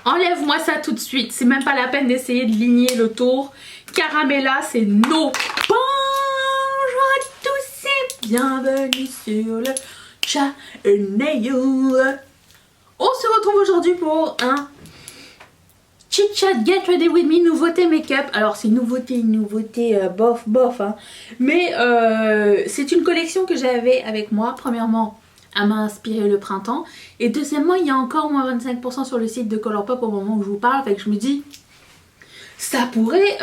Enlève-moi ça tout de suite. C'est même pas la peine d'essayer de ligner le tour. Caramella, c'est no. Bonjour à tous et bienvenue sur le channel. On se retrouve aujourd'hui pour un chit chat get ready with me, nouveauté make-up. Alors c'est nouveauté bof hein. Mais c'est une collection que j'avais avec moi. Premièrement, elle m'a inspiré le printemps. Et deuxièmement, il y a encore moins 25% sur le site de Colourpop au moment où je vous parle. Fait que je me dis, ça pourrait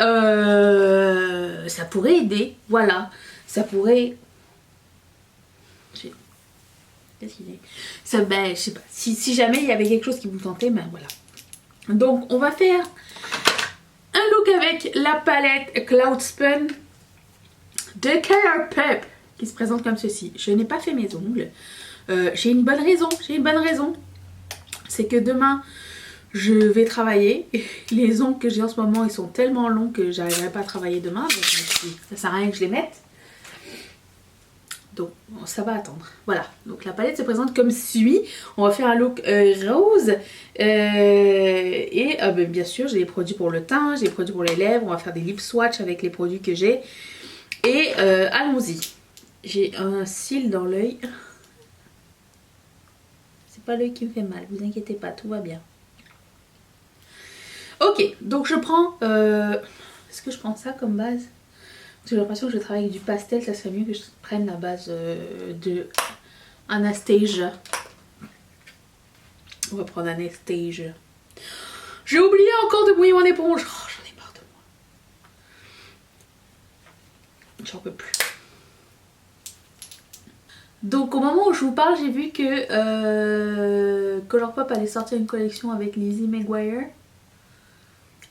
aider. Voilà, ça pourrait... Qu'est-ce qu'il est ça, ben, je sais pas. Si jamais il y avait quelque chose qui vous tentait, ben voilà. Donc on va faire un look avec la palette Cloud Spun de Colourpop qui se présente comme ceci. Je n'ai pas fait mes ongles. J'ai une bonne raison. C'est que demain je vais travailler. Les ongles que j'ai en ce moment ils sont tellement longs que j'arriverai pas à travailler demain. Donc ça sert à rien que je les mette. Donc ça va attendre. Voilà, donc la palette se présente comme suit. On va faire un look rose. Ben, bien sûr, j'ai des produits pour le teint, j'ai des produits pour les lèvres. On va faire des lip swatch avec les produits que j'ai. Et allons-y. J'ai un cil dans l'œil. C'est pas l'œil qui me fait mal, vous inquiétez pas, tout va bien. Ok, donc je prends... Est-ce que je prends ça comme base ? J'ai l'impression que je travaille avec du pastel, ça serait mieux que je prenne la base de Anastasia. On va prendre Anastasia. J'ai oublié encore de mouiller mon éponge. Oh, j'en ai marre de moi. J'en peux plus. Donc au moment où je vous parle, j'ai vu que Colourpop allait sortir une collection avec Lizzie McGuire.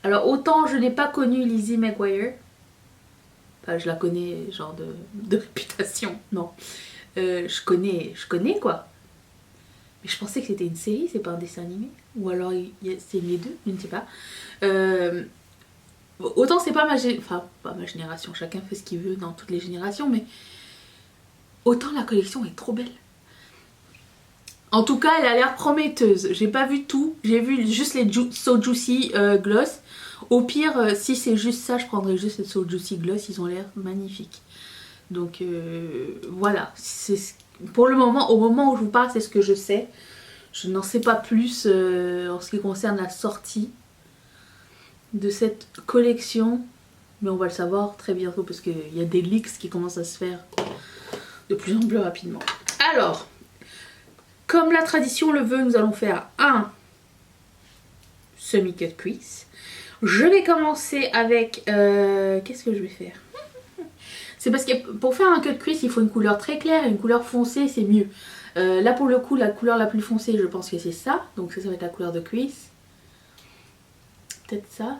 Alors autant je n'ai pas connu Lizzie McGuire. Enfin, je la connais genre de réputation, non. Je connais quoi. Mais je pensais que c'était une série, c'est pas un dessin animé. Ou alors c'est les deux, je ne sais pas. Autant c'est pas pas ma génération, chacun fait ce qu'il veut dans toutes les générations, mais autant la collection est trop belle. En tout cas, elle a l'air prometteuse. J'ai pas vu tout, j'ai vu juste les So Juicy Gloss. Au pire, si c'est juste ça, je prendrais juste les So Juicy Gloss, ils ont l'air magnifiques. Donc voilà, pour le moment, au moment où je vous parle, c'est ce que je sais. Je n'en sais pas plus en ce qui concerne la sortie de cette collection. Mais on va le savoir très bientôt parce qu'il y a des leaks qui commencent à se faire de plus en plus rapidement. Alors, comme la tradition le veut, nous allons faire un semi-cut crease. Je vais commencer avec... qu'est-ce que je vais faire ? C'est parce que pour faire un cut crease, il faut une couleur très claire et une couleur foncée, c'est mieux. Là pour le coup, la couleur la plus foncée, je pense que c'est ça. Donc ça va être la couleur de crease. Peut-être ça.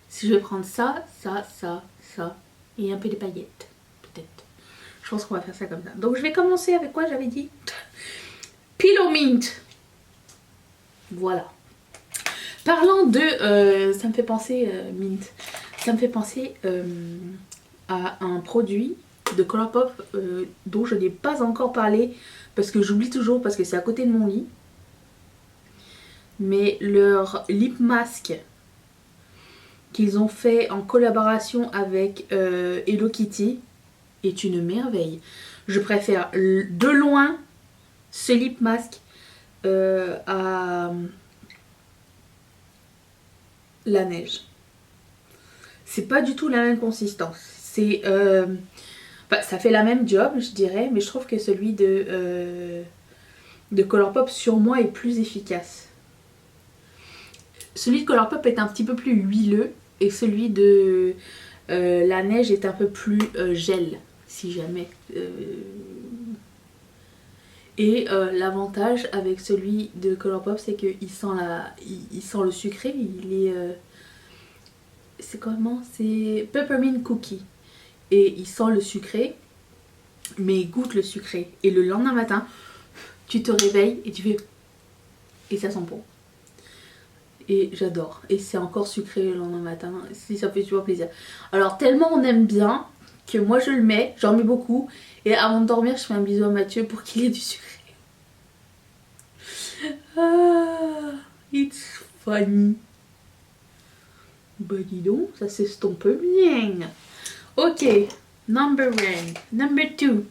Si je vais prendre ça, et un peu des paillettes. Peut-être. Je pense qu'on va faire ça comme ça. Donc je vais commencer avec quoi j'avais dit ? Pillow Mint. Voilà. Parlant de... ça me fait penser mint. Ça me fait penser à un produit de Colourpop dont je n'ai pas encore parlé parce que j'oublie toujours parce que c'est à côté de mon lit. Mais leur lip mask qu'ils ont fait en collaboration avec Hello Kitty est une merveille. Je préfère de loin ce lip mask à la neige. C'est pas du tout la même consistance. C'est ça fait la même job, je dirais, mais je trouve que celui de Colourpop sur moi est plus efficace. Celui de Colourpop est un petit peu plus huileux et celui de la neige est un peu plus gel, si jamais. Et l'avantage avec celui de Colourpop, c'est qu'il sent il sent le sucré, il est... c'est comment? C'est peppermint cookie. Et il sent le sucré, mais il goûte le sucré. Et le lendemain matin, tu te réveilles et tu fais... Et ça sent bon. Et j'adore. Et c'est encore sucré le lendemain matin. Ça fait toujours plaisir. Alors tellement on aime bien que moi je le mets, j'en mets beaucoup. Et avant de dormir, je fais un bisou à Mathieu pour qu'il ait du sucré. Ah, Fanny. Bah dis donc, ça s'estompe bien. Ok, number 1. Number 2.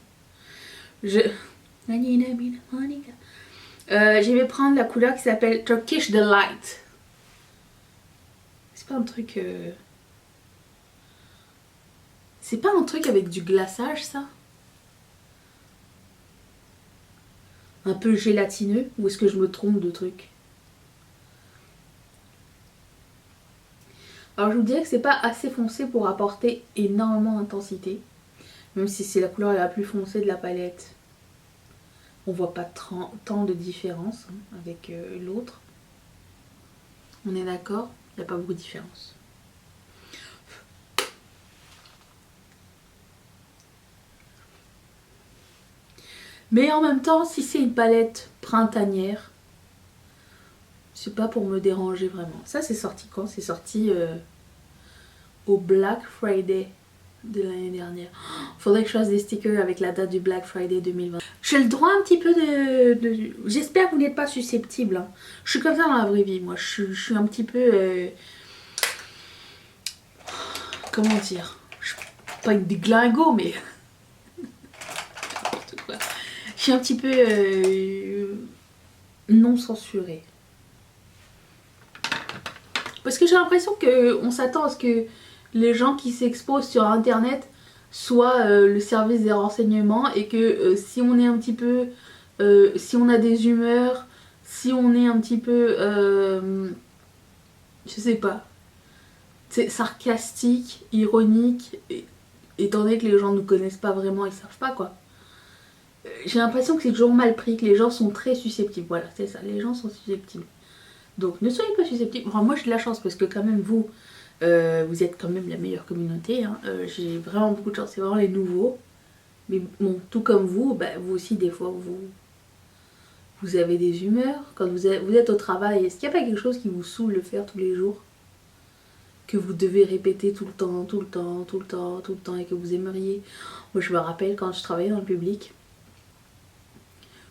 Je vais prendre la couleur qui s'appelle Turkish Delight. C'est pas un truc... C'est pas un truc avec du glaçage, ça? Un peu gélatineux? Ou est-ce que je me trompe de truc? Alors je vous dirais que c'est pas assez foncé pour apporter énormément d'intensité. Même si c'est la couleur la plus foncée de la palette. On voit pas tant de différence avec l'autre. On est d'accord? Il n'y a pas beaucoup de différence. Mais en même temps, si c'est une palette printanière, c'est pas pour me déranger vraiment. Ça, c'est sorti quand? C'est sorti au Black Friday de l'année dernière. Faudrait que je fasse des stickers avec la date du Black Friday 2020. J'ai le droit un petit peu de... J'espère que vous n'êtes pas susceptible. Hein. Je suis comme ça dans la vraie vie, moi. Je suis un petit peu... Comment dire? Je suis pas une déglingo, mais... Je suis un petit peu non censurée. Parce que j'ai l'impression qu'on s'attend à ce que les gens qui s'exposent sur internet soient le service des renseignements et que si on est un petit peu... si on a des humeurs, si on est un petit peu... je sais pas. C'est sarcastique, ironique, étant donné que les gens ne nous connaissent pas vraiment, ils savent pas quoi. J'ai l'impression que c'est toujours mal pris, que les gens sont très susceptibles. Voilà, c'est ça, les gens sont susceptibles. Donc ne soyez pas susceptibles. Enfin, moi j'ai de la chance parce que quand même vous, vous êtes quand même la meilleure communauté. Hein. J'ai vraiment beaucoup de chance, c'est vraiment les nouveaux. Mais bon, tout comme vous, bah, vous aussi des fois vous avez des humeurs. Quand vous êtes au travail, est-ce qu'il n'y a pas quelque chose qui vous saoule de faire tous les jours? Que vous devez répéter tout le temps, tout le temps, tout le temps, tout le temps et que vous aimeriez. Moi je me rappelle quand je travaillais dans le public,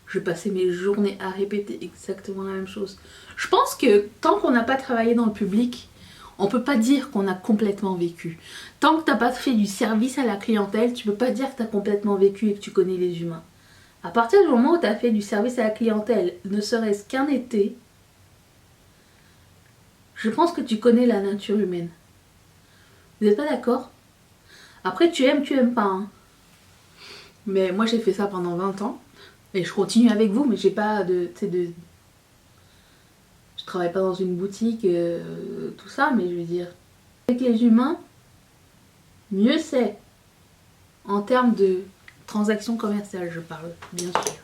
je passais mes journées à répéter exactement la même chose. Je pense que tant qu'on n'a pas travaillé dans le public, on peut pas dire qu'on a complètement vécu. Tant que tu n'as pas fait du service à la clientèle, tu peux pas dire que tu as complètement vécu et que tu connais les humains. À partir du moment où tu as fait du service à la clientèle, ne serait-ce qu'un été, je pense que tu connais la nature humaine. Vous n'êtes pas d'accord? Après, tu aimes pas. Hein. Mais moi, j'ai fait ça pendant 20 ans. Et je continue avec vous, mais j'ai pas de... Je travaille pas dans une boutique, tout ça, mais je veux dire... Avec les humains, mieux c'est. En termes de transactions commerciales, je parle, bien sûr.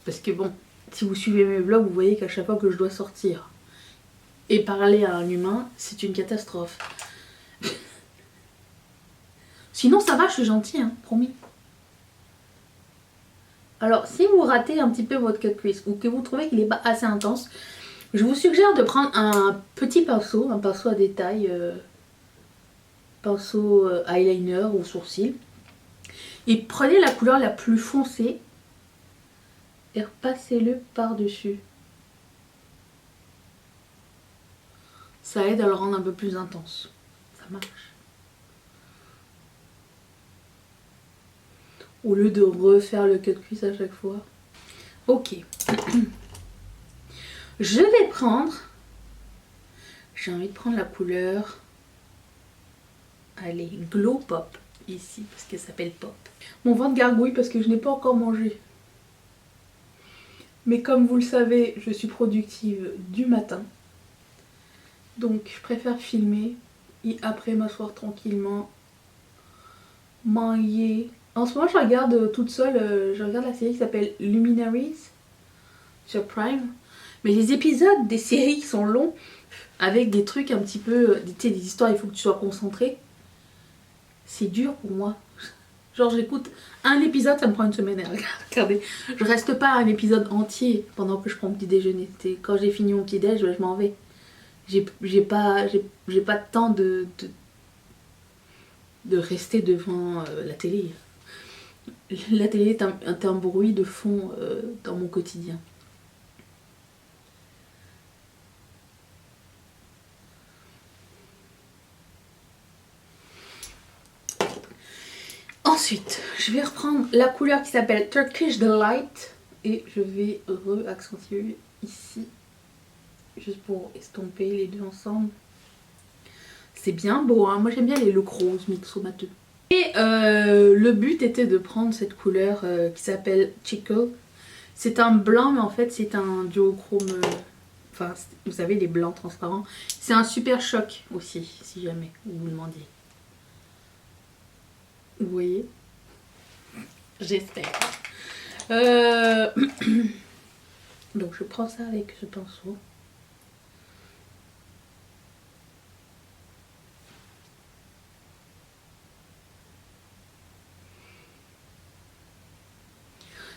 Parce que bon, si vous suivez mes vlogs, vous voyez qu'à chaque fois que je dois sortir et parler à un humain, c'est une catastrophe. Sinon ça va, je suis gentille, hein, promis. Alors si vous ratez un petit peu votre cut crease ou que vous trouvez qu'il n'est pas assez intense, je vous suggère de prendre un petit pinceau, un pinceau à détail, pinceau eyeliner ou sourcil. Et prenez la couleur la plus foncée et repassez-le par-dessus. Ça aide à le rendre un peu plus intense. Ça marche. Au lieu de refaire le cut crease à chaque fois. Ok. Je vais prendre... J'ai envie de prendre la couleur... Allez, Glow Pop. Ici, parce qu'elle s'appelle Pop. Mon ventre gargouille parce que je n'ai pas encore mangé. Mais comme vous le savez, je suis productive du matin. Donc je préfère filmer et après m'asseoir tranquillement, manger. En ce moment je regarde toute seule, je regarde la série qui s'appelle Luminaries sur Prime. Mais les épisodes des séries sont longs, avec des trucs un petit peu, tu sais, des histoires, il faut que tu sois concentré. C'est dur pour moi. Genre j'écoute un épisode, ça me prend une semaine à regarder. Je reste pas un épisode entier pendant que je prends mon petit déjeuner. Quand j'ai fini mon petit déj, je m'en vais. J'ai pas de temps de rester devant la télé. La télé est un bruit de fond dans mon quotidien. Ensuite, je vais reprendre la couleur qui s'appelle Turkish Delight et je vais re-accentuer ici, juste pour estomper les deux ensemble. C'est bien beau, hein. Moi j'aime bien les looks roses mixomateux. Et le but était de prendre cette couleur qui s'appelle Chicle. C'est un blanc, mais en fait c'est un duochrome. Enfin, vous savez, les blancs transparents. C'est un super choc aussi, si jamais vous vous demandiez. Vous voyez? J'espère. Donc je prends ça avec ce pinceau.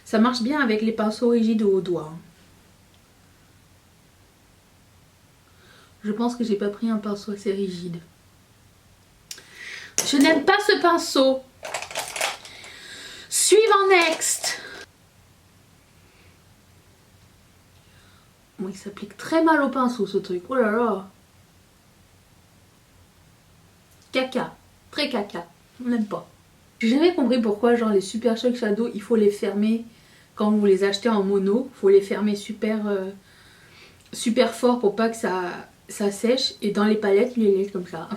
Ça marche bien avec les pinceaux rigides au doigt. Je pense que j'ai pas pris un pinceau assez rigide. Je n'aime pas ce pinceau. Suivant next. Bon, il s'applique très mal au pinceau ce truc. Oh là là. Caca. Très caca. On n'aime pas. J'ai jamais compris pourquoi genre les Super Shock Shadow il faut les fermer quand vous les achetez en mono. Il faut les fermer super fort pour pas que ça sèche. Et dans les palettes il les laisse comme ça.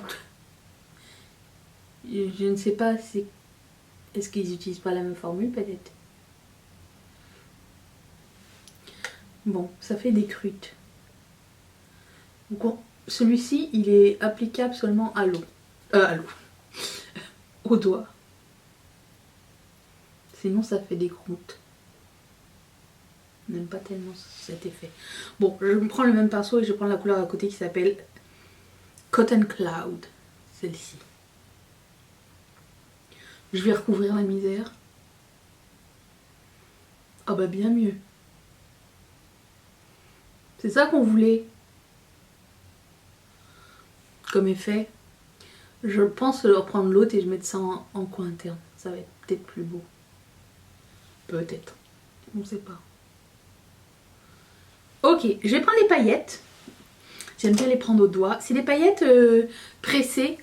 Je ne sais pas si... Est-ce qu'ils utilisent pas la même formule peut-être? Bon, ça fait des croûtes. Celui-ci, il est applicable seulement à l'eau. À l'eau. Au doigt. Sinon, ça fait des croûtes. Je n'aime pas tellement cet effet. Bon, je prends le même pinceau et je prends la couleur à côté qui s'appelle Cotton Cloud. Celle-ci. Je vais recouvrir la misère. Ah bah bien mieux. C'est ça qu'on voulait. Comme effet. Je pense reprendre l'autre et je mettre ça en coin interne. Ça va être peut-être plus beau. Peut-être. On ne sait pas. Ok, je vais prendre les paillettes. J'aime bien les prendre au doigt. C'est des paillettes pressées.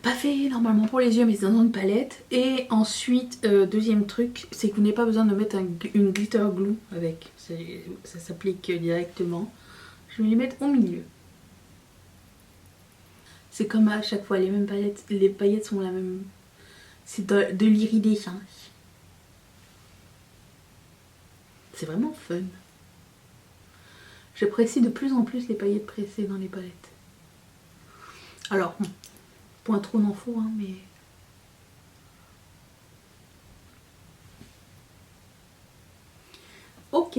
Pas fait normalement pour les yeux, mais c'est dans une palette. Et ensuite, deuxième truc, c'est que vous n'avez pas besoin de mettre une glitter glue avec. Ça s'applique directement. Je vais les mettre au milieu. C'est comme à chaque fois les mêmes palettes. Les paillettes sont la même. C'est de l'iridescence. C'est vraiment fun. J'apprécie de plus en plus les paillettes pressées dans les palettes. Alors, point trop n'en faut, hein, mais... Ok.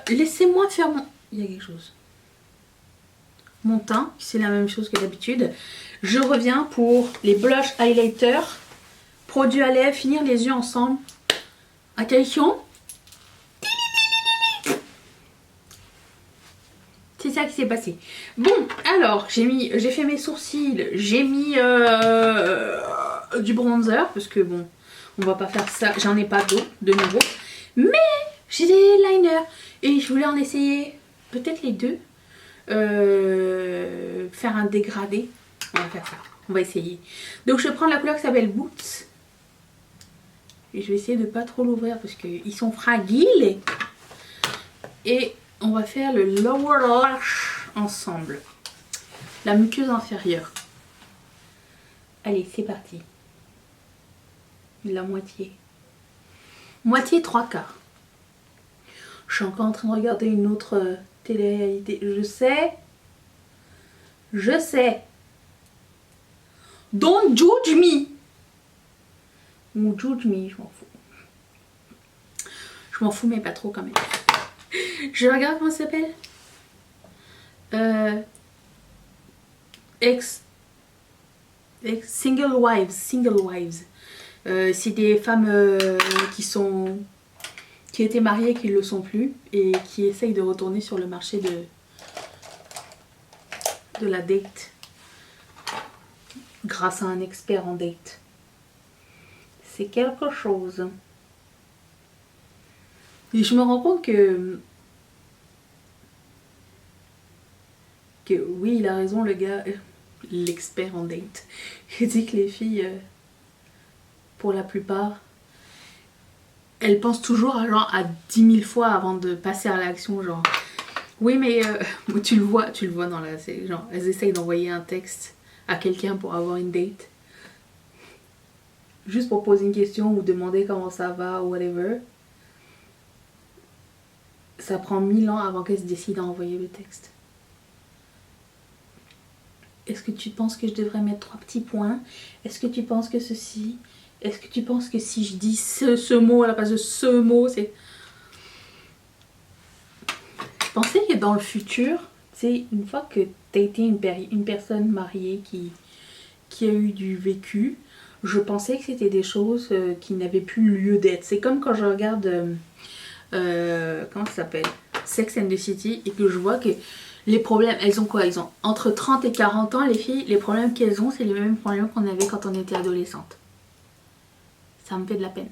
Laissez-moi faire mon... Il y a quelque chose. Mon teint, c'est la même chose que d'habitude. Je reviens pour les blush highlighter. Produit à lèvres, finir les yeux ensemble. Attention. C'est ça qui s'est passé. Bon, alors, j'ai fait mes sourcils. J'ai mis du bronzer. Parce que bon, on va pas faire ça. J'en ai pas d'autres de nouveau. Mais j'ai des liners. Et je voulais en essayer peut-être les deux. Faire un dégradé. On va faire ça. On va essayer. Donc je prends la couleur qui s'appelle Boots. Et je vais essayer de pas trop l'ouvrir parce qu'ils sont fragiles. Et on va faire le lower lash ensemble. La muqueuse inférieure. Allez, c'est parti. La moitié. Moitié 3/4. Je suis encore en train de regarder une autre télé-réalité. Je sais. Je sais. Don't judge me. Ou judge me, je m'en fous. Je m'en fous, mais pas trop quand même. Je regarde comment ça s'appelle. Single wives. Single wives. C'est des femmes qui étaient mariées et qui ne le sont plus. Et qui essayent de retourner sur le marché de la date. Grâce à un expert en date. C'est quelque chose. Et je me rends compte que oui, il a raison le gars. l'expert en date. Il dit que les filles, pour la plupart, elles pensent toujours à 10 000 fois avant de passer à l'action, genre. Oui, mais tu le vois dans la série, genre, elles essayent d'envoyer un texte à quelqu'un pour avoir une date. Juste pour poser une question ou demander comment ça va ou whatever. Ça prend 1000 ans avant qu'elles se décident à envoyer le texte. Est-ce que tu penses que je devrais mettre 3 petits points? Est-ce que tu penses que ceci? Est-ce que tu penses que si je dis ce mot à la place de ce mot, c'est... Je pensais que dans le futur, tu sais, une fois que tu as été une personne mariée qui a eu du vécu, je pensais que c'était des choses qui n'avaient plus lieu d'être. C'est comme quand je regarde... comment ça s'appelle? Sex and the City, et que je vois que les problèmes, elles ont quoi? Ils ont entre 30 et 40 ans, les filles, les problèmes qu'elles ont, c'est les mêmes problèmes qu'on avait quand on était adolescente. Ça me fait de la peine.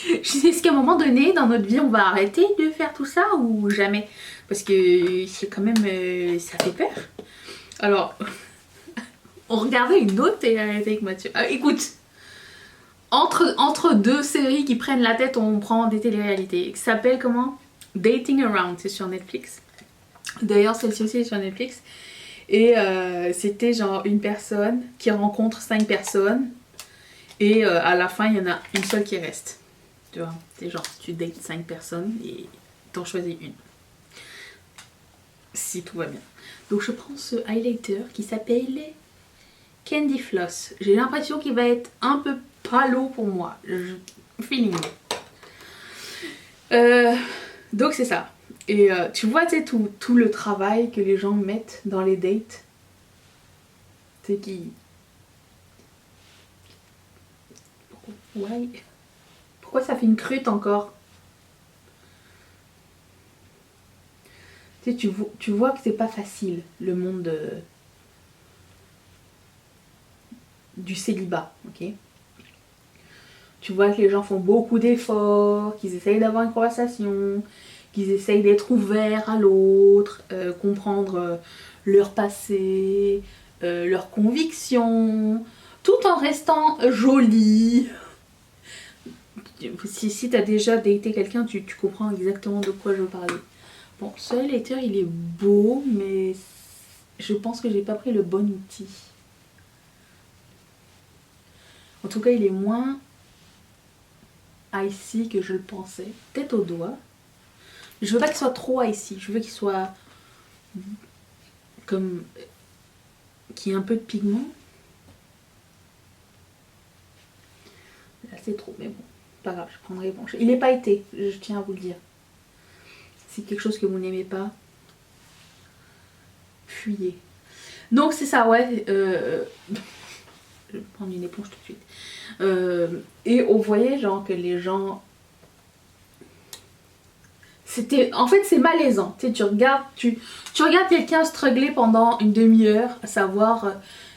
Est-ce qu'à un moment donné, dans notre vie, on va arrêter de faire tout ça ou jamais? Parce que c'est quand même... ça fait peur. Alors, on regardait une autre télé-réalité avec Mathieu. Écoute, entre deux séries qui prennent la tête, on prend des téléréalités. Qui s'appelle comment? Dating Around, c'est sur Netflix. D'ailleurs, celle-ci aussi est sur Netflix. Et c'était genre une personne qui rencontre 5 personnes. Et à la fin, il y en a une seule qui reste. Tu vois, c'est genre tu dates 5 personnes et t'en choisis une. Si tout va bien. Donc je prends ce highlighter qui s'appelle Candy Floss. J'ai l'impression qu'il va être un peu palo pour moi. Feeling. Donc c'est ça. Et tu vois, tu sais, tout le travail que les gens mettent dans les dates. C'est qui... Ouais. Pourquoi ça fait une crute encore? Tu sais, tu vois que c'est pas facile, le monde du célibat, ok? Tu vois que les gens font beaucoup d'efforts, qu'ils essayent d'avoir une conversation, qu'ils essayent d'être ouverts à l'autre, comprendre leur passé, leurs convictions, tout en restant jolis. Si t'as déjà daté quelqu'un, tu comprends exactement de quoi je veux parler. Bon, ce highlighter, il est beau, mais je pense que j'ai pas pris le bon outil. En tout cas, il est moins icy que je le pensais. Peut-être au doigt. Je veux pas qu'il soit trop icy. Je veux qu'il soit comme... qu'il y ait un peu de pigment. Là, c'est trop, mais bon. Pas grave, je prendrai bon. Il n'est pas été, je tiens à vous le dire. Si quelque chose que vous n'aimez pas, fuyez. Donc c'est ça, ouais. Je vais prendre une éponge tout de suite. Et on voyait genre que les gens... C'était... En fait c'est malaisant. Tu sais, tu regardes quelqu'un struggler pendant une demi-heure, à savoir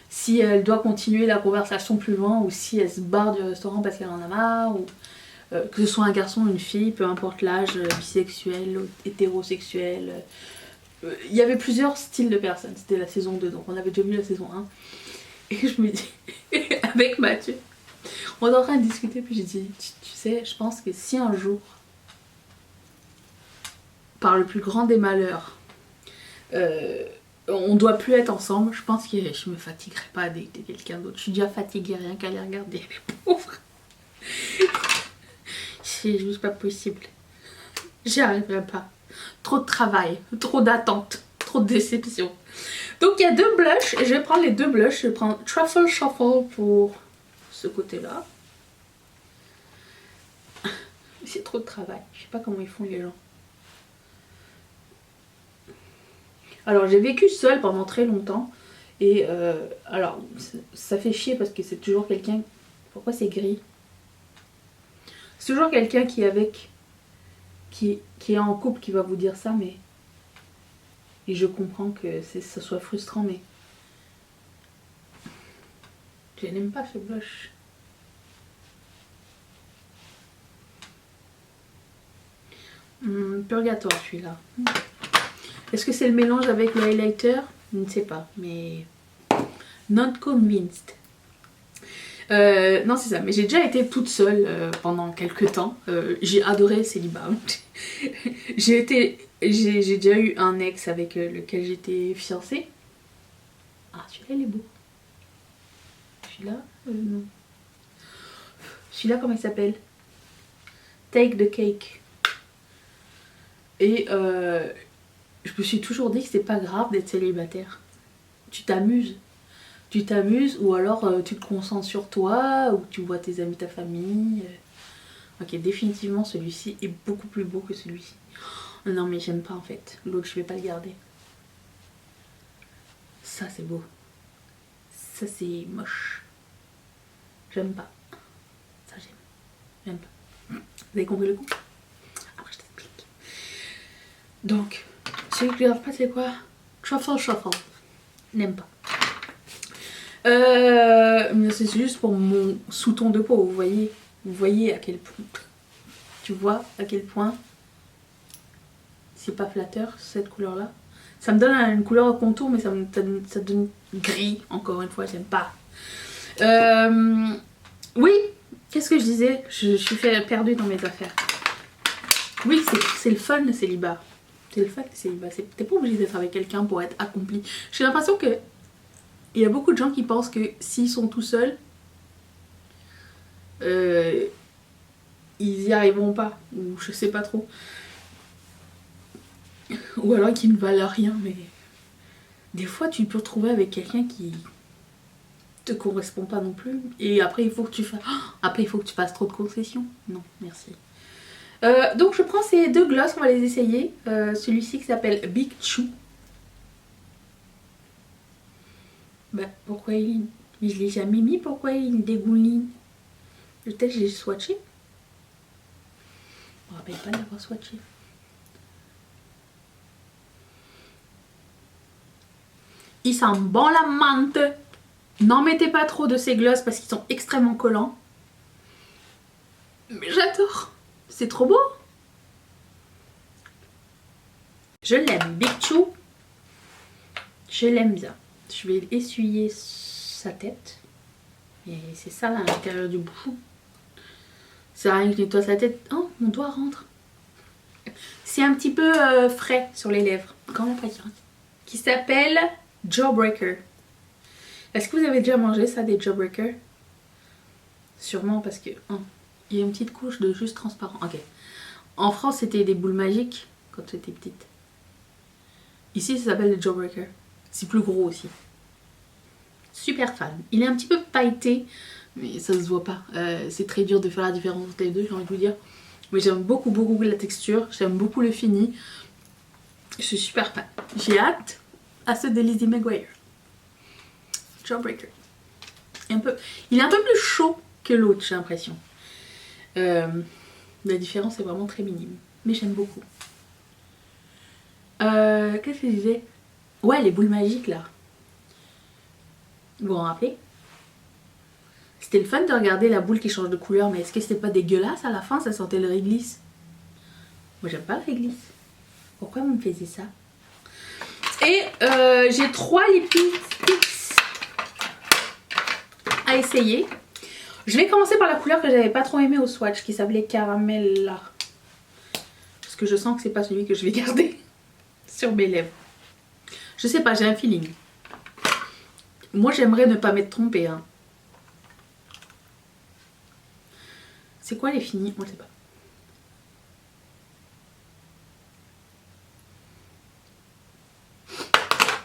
si elle doit continuer la conversation plus loin ou si elle se barre du restaurant parce qu'elle en a marre, ou que ce soit un garçon ou une fille, peu importe l'âge, bisexuel, hétérosexuel. Il y avait plusieurs styles de personnes. C'était la saison 2, donc on avait déjà vu la saison 1. Et je me dis, avec Mathieu, on est en train de discuter, puis j'ai dit, tu sais, je pense que si un jour, par le plus grand des malheurs, on doit plus être ensemble, je pense que je me fatiguerai pas à dater quelqu'un d'autre. Je suis déjà fatiguée rien qu'à les regarder, les pauvres. C'est juste pas possible. J'y arriverai pas. Trop de travail, trop d'attente, trop de déception. Donc il y a 2 blushs, et je vais prendre les 2 blushs. Je vais prendre Truffle Shuffle pour ce côté-là. C'est trop de travail, je sais pas comment ils font les gens. Alors j'ai vécu seule pendant très longtemps, et alors ça fait chier parce que c'est toujours quelqu'un... Pourquoi c'est gris? C'est toujours quelqu'un qui est en couple qui va vous dire ça, mais... Et je comprends que ça soit frustrant, mais... Je n'aime pas ce blush. Purgatoire celui-là. Est-ce que c'est le mélange avec le highlighter? Je ne sais pas, mais not convinced. Non, c'est ça, mais j'ai déjà été toute seule pendant quelques temps. J'ai adoré le célibat. J'ai déjà eu un ex avec lequel j'étais fiancée. Ah, celui-là, il est beau. Celui-là, non. Celui-là, comment il s'appelle? Take the Cake. Et je me suis toujours dit que c'est pas grave d'être célibataire. Tu t'amuses. Tu t'amuses ou alors tu te concentres sur toi ou tu vois tes amis, ta famille. Ok, définitivement celui-ci est beaucoup plus beau que celui-ci. Non mais j'aime pas en fait. L'autre je vais pas le garder. Ça c'est beau. Ça c'est moche. J'aime pas. Ça j'aime. J'aime pas. Vous avez compris le coup? Après je t'explique. Donc, celui que je regarde pas c'est quoi? Truffle Shuffle. N'aime pas. Mais c'est juste pour mon sous-ton de peau, vous voyez à quel point, tu vois à quel point c'est pas flatteur cette couleur là. Ça me donne une couleur au contour mais ça donne gris, encore une fois, j'aime pas. Oui, qu'est-ce que je disais? Je suis perdue dans mes affaires. Oui, c'est le fun le célibat. C'est le fun le célibat, t'es pas obligé d'être avec quelqu'un pour être accompli. J'ai l'impression que il y a beaucoup de gens qui pensent que s'ils sont tout seuls, ils y arriveront pas, ou je sais pas trop. Ou alors qu'ils ne valent rien, mais des fois tu peux te retrouver avec quelqu'un qui te correspond pas non plus. Et après il faut que tu fasses trop de concessions. Non, merci. Donc je prends ces deux glosses, on va les essayer. Celui-ci qui s'appelle Big Chew. Bah pourquoi il... Mais je l'ai jamais mis, pourquoi il dégouline? Peut-être que j'ai swatché. Je me rappelle pas d'avoir swatché. Il sent bon la menthe. N'en mettez pas trop de ces glosses parce qu'ils sont extrêmement collants. Mais j'adore. C'est trop beau. Je l'aime, Big Chew. Je l'aime bien. Je vais essuyer sa tête. Et c'est ça là, à l'intérieur du bout. C'est rien que je nettoie sa tête. Oh, mon doigt rentre. C'est un petit peu frais sur les lèvres. Comment on peut dire? Qui s'appelle Jawbreaker. Est-ce que vous avez déjà mangé ça, des Jawbreaker? Sûrement parce que il y a une petite couche de juste transparent. Ok. En France, c'était des boules magiques quand j'étais petite. Ici, ça s'appelle des Jawbreaker. C'est plus gros aussi. Super fan. Il est un petit peu pailleté, mais ça se voit pas. C'est très dur de faire la différence entre les deux, j'ai envie de vous dire. Mais j'aime beaucoup la texture. J'aime beaucoup le fini. Je suis super fan. J'ai hâte à ceux de Lizzie McGuire. Jawbreaker. Il est un peu plus chaud que l'autre, j'ai l'impression. La différence est vraiment très minime. Mais j'aime beaucoup. Qu'est-ce que je disais? Ouais, les boules magiques là. Vous vous en rappelez? C'était le fun de regarder la boule qui change de couleur, mais est-ce que c'était pas dégueulasse à la fin? Ça sentait le réglisse. Moi j'aime pas le réglisse. Pourquoi vous me faisiez ça? Et j'ai 3 lipsticks à essayer. Je vais commencer par la couleur que j'avais pas trop aimée au swatch, qui s'appelait Caramella. Parce que je sens que c'est pas celui que je vais garder sur mes lèvres. Je sais pas, j'ai un feeling. Moi j'aimerais ne pas m'être trompée. Hein. C'est quoi les finis? On ne sait pas.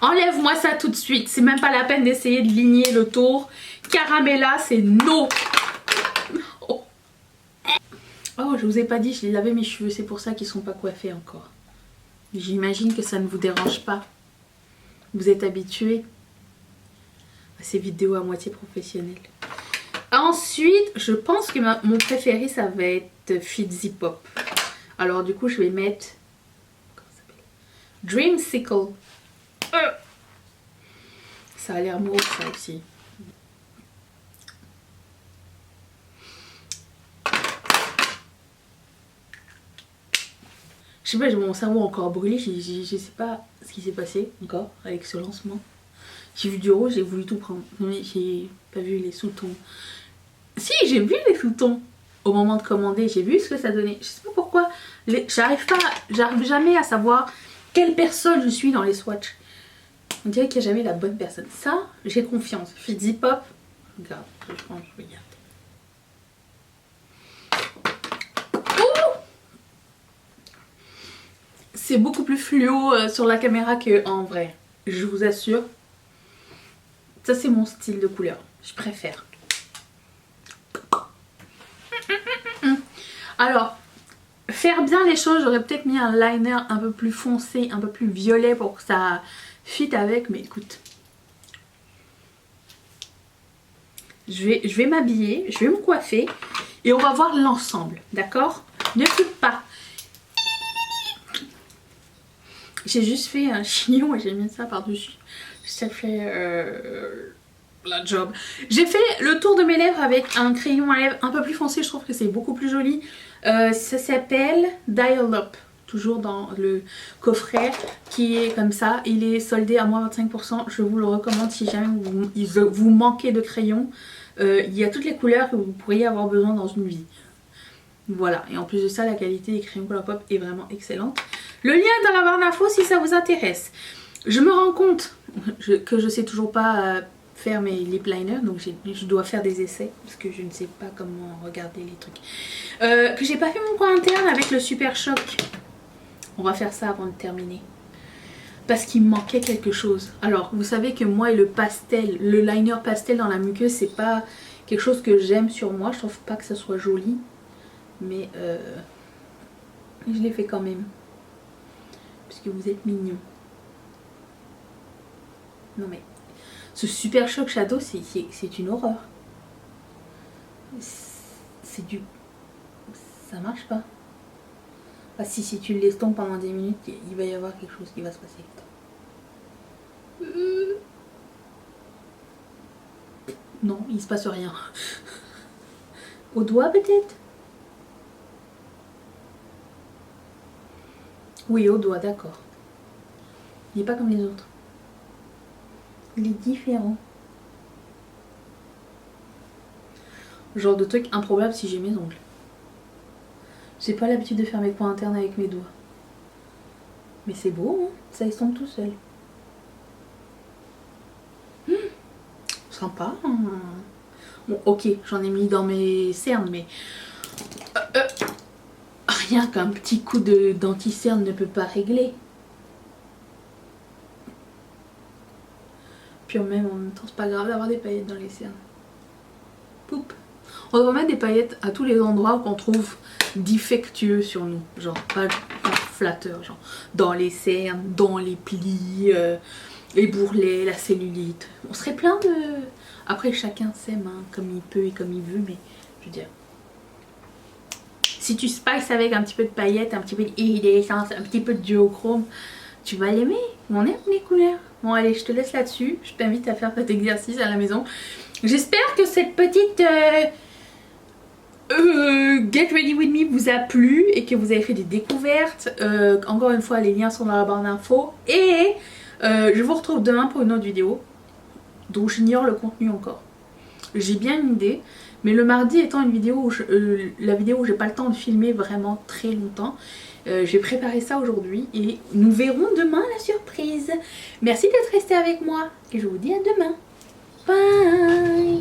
Enlève-moi ça tout de suite. C'est même pas la peine d'essayer de ligner le tour. Caramella, c'est no. Oh. Oh, je vous ai pas dit, j'ai lavé mes cheveux. C'est pour ça qu'ils sont pas coiffés encore. J'imagine que ça ne vous dérange pas. Vous êtes habitués à ces vidéos à moitié professionnelles. Ensuite, je pense que mon préféré, ça va être Fizzy Pop. Alors du coup, je vais mettre... Comment ça s'appelle? Dreamsicle. Ça a l'air mauve, ça aussi. Je sais pas, j'ai mon cerveau encore brûlé, je sais pas ce qui s'est passé encore avec ce lancement. J'ai vu du rouge, j'ai voulu tout prendre. Mais j'ai pas vu les sous-tons. Si, j'ai vu les sous-tons au moment de commander. J'ai vu ce que ça donnait. Je sais pas pourquoi. J'arrive jamais à savoir quelle personne je suis dans les swatchs. On dirait qu'il n'y a jamais la bonne personne. Ça, j'ai confiance. Je fais Depop. Regarde, je pense, regarde. C'est beaucoup plus fluo sur la caméra qu'en vrai. Je vous assure. Ça, c'est mon style de couleur. Je préfère. Alors, faire bien les choses, j'aurais peut-être mis un liner un peu plus foncé, un peu plus violet pour que ça fit avec. Mais écoute, je vais m'habiller, je vais me coiffer et on va voir l'ensemble, d'accord? Ne flippe pas. J'ai juste fait un chignon et j'ai mis ça par-dessus. Ça fait la job. J'ai fait le tour de mes lèvres avec un crayon à lèvres un peu plus foncé. Je trouve que c'est beaucoup plus joli. Ça s'appelle Dial Up. Toujours dans le coffret qui est comme ça. Il est soldé à moins 25%. Je vous le recommande si jamais vous manquez de crayons. Il y a toutes les couleurs que vous pourriez avoir besoin dans une vie. Voilà, et en plus de ça, la qualité des crayons Colourpop est vraiment excellente. Le lien est dans la barre d'infos si ça vous intéresse. Je me rends compte que je sais toujours pas faire mes lip liners, donc je dois faire des essais parce que je ne sais pas comment regarder les trucs. Que j'ai pas fait mon coin interne avec le Super Choc. On va faire ça avant de terminer. Parce qu'il me manquait quelque chose. Alors, vous savez que moi et le pastel, le liner pastel dans la muqueuse, c'est pas quelque chose que j'aime sur moi. Je trouve pas que ça soit joli. Mais je l'ai fait quand même. Parce que vous êtes mignons. Non mais, ce Super Choc Shadow, c'est une horreur. C'est du... Ça marche pas. Ah si tu l'estompes pendant 10 minutes, il va y avoir quelque chose qui va se passer. Non, il se passe rien. Au doigt peut-être? Oui, au doigt, d'accord. Il n'est pas comme les autres. Il est différent. Genre de truc improbable si j'ai mes ongles. J'ai pas l'habitude de faire mes coins internes avec mes doigts. Mais c'est beau, hein, ça estompe tout seul. Sympa. Hein. Bon, ok, j'en ai mis dans mes cernes, mais... rien qu'un petit coup d'anti-cerne ne peut pas régler. Puis même en même temps, c'est pas grave d'avoir des paillettes dans les cernes. Poup. On devrait mettre des paillettes à tous les endroits qu'on trouve défectueux sur nous. Genre, pas flatteur, genre dans les cernes, dans les plis, les bourrelets, la cellulite. On serait plein de... Après, chacun s'aime hein, comme il peut et comme il veut, mais je veux dire... Si tu spices avec un petit peu de paillettes, un petit peu d'iridescence, un petit peu de duochrome, tu vas l'aimer. On aime les couleurs. Bon allez, je te laisse là-dessus. Je t'invite à faire cet exercice à la maison. J'espère que cette petite Get Ready With Me vous a plu et que vous avez fait des découvertes. Encore une fois, les liens sont dans la barre d'infos. Et je vous retrouve demain pour une autre vidéo dont j'ignore le contenu encore. J'ai bien une idée. Mais le mardi étant une vidéo où la vidéo où j'ai pas le temps de filmer vraiment très longtemps, j'ai préparé ça aujourd'hui et nous verrons demain la surprise. Merci d'être resté avec moi et je vous dis à demain. Bye.